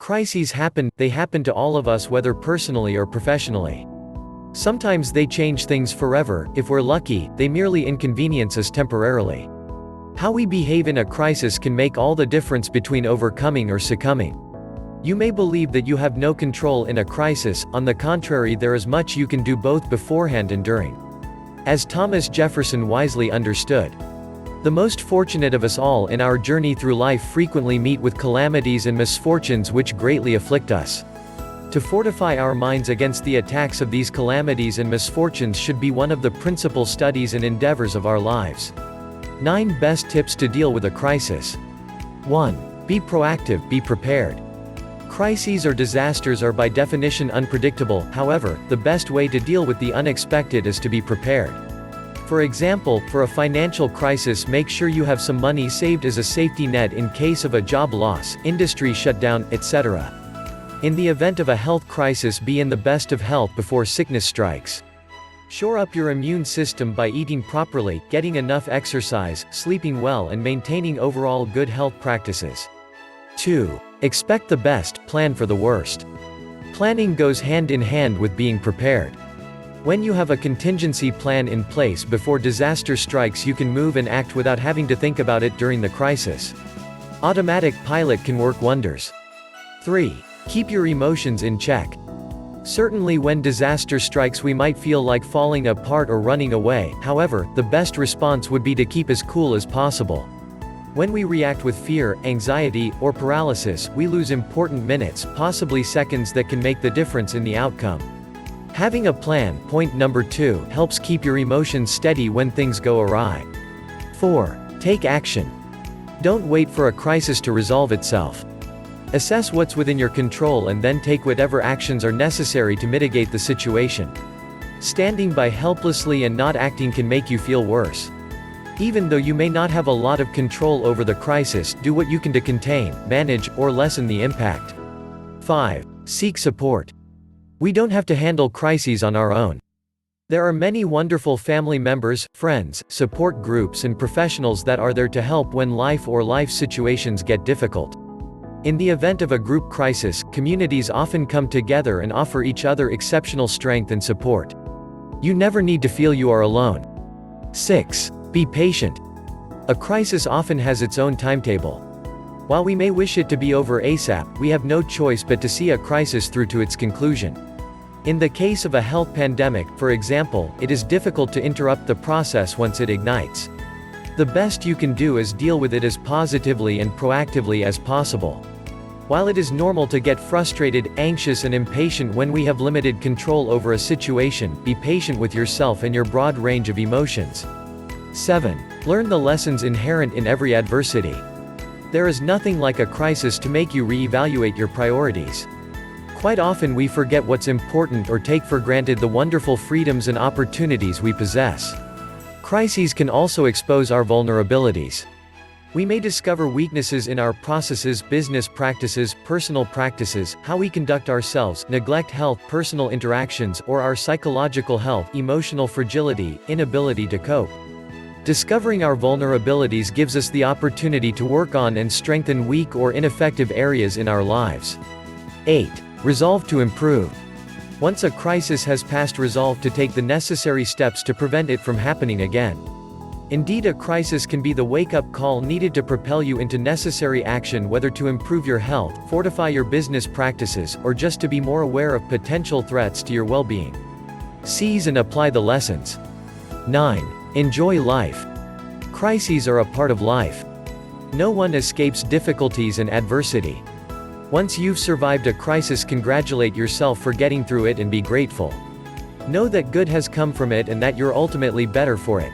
Crises happen, they happen to all of us, whether personally or professionally. Sometimes they change things forever; if we're lucky, they merely inconvenience us temporarily. How we behave in a crisis can make all the difference between overcoming or succumbing. You may believe that you have no control in a crisis; on the contrary, there is much you can do both beforehand and during. As Thomas Jefferson wisely understood, the most fortunate of us all in our journey through life frequently meet with calamities and misfortunes which greatly afflict us. To fortify our minds against the attacks of these calamities and misfortunes should be one of the principal studies and endeavors of our lives. 9 Best Tips to Deal with a Crisis. 1. Be proactive, be prepared. Crises or disasters are by definition unpredictable; however, the best way to deal with the unexpected is to be prepared. For example, for a financial crisis, make sure you have some money saved as a safety net in case of a job loss, industry shutdown, etc. In the event of a health crisis, be in the best of health before sickness strikes. Shore up your immune system by eating properly, getting enough exercise, sleeping well, and maintaining overall good health practices. 2. Expect the best, plan for the worst. Planning goes hand in hand with being prepared. When you have a contingency plan in place before disaster strikes, you can move and act without having to think about it during the crisis. Automatic pilot can work wonders. 3. Keep your emotions in check. Certainly when disaster strikes we might feel like falling apart or running away; however, the best response would be to keep as cool as possible. When we react with fear, anxiety, or paralysis, we lose important minutes, possibly seconds, that can make the difference in the outcome. Having a plan, point number 2, helps keep your emotions steady when things go awry. 4. Take action. Don't wait for a crisis to resolve itself. Assess what's within your control and then take whatever actions are necessary to mitigate the situation. Standing by helplessly and not acting can make you feel worse. Even though you may not have a lot of control over the crisis, do what you can to contain, manage, or lessen the impact. 5. Seek support. We don't have to handle crises on our own. There are many wonderful family members, friends, support groups, and professionals that are there to help when life situations get difficult. In the event of a group crisis, communities often come together and offer each other exceptional strength and support. You never need to feel you are alone. 6. Be patient. A crisis often has its own timetable. While we may wish it to be over ASAP, we have no choice but to see a crisis through to its conclusion. In the case of a health pandemic, for example, it is difficult to interrupt the process once it ignites. The best you can do is deal with it as positively and proactively as possible. While it is normal to get frustrated, anxious, and impatient when we have limited control over a situation, be patient with yourself and your broad range of emotions. 7. Learn the lessons inherent in every adversity. There is nothing like a crisis to make you re-evaluate your priorities. Quite often we forget what's important or take for granted the wonderful freedoms and opportunities we possess. Crises can also expose our vulnerabilities. We may discover weaknesses in our processes, business practices, personal practices, how we conduct ourselves, neglect health, personal interactions, or our psychological health, emotional fragility, inability to cope. Discovering our vulnerabilities gives us the opportunity to work on and strengthen weak or ineffective areas in our lives. 8. Resolve to improve. Once a crisis has passed, resolve to take the necessary steps to prevent it from happening again. Indeed, a crisis can be the wake-up call needed to propel you into necessary action, whether to improve your health, fortify your business practices, or just to be more aware of potential threats to your well-being. Seize and apply the lessons. 9. Enjoy life. Crises are a part of life. No one escapes difficulties and adversity. Once you've survived a crisis, congratulate yourself for getting through it and be grateful. Know that good has come from it and that you're ultimately better for it.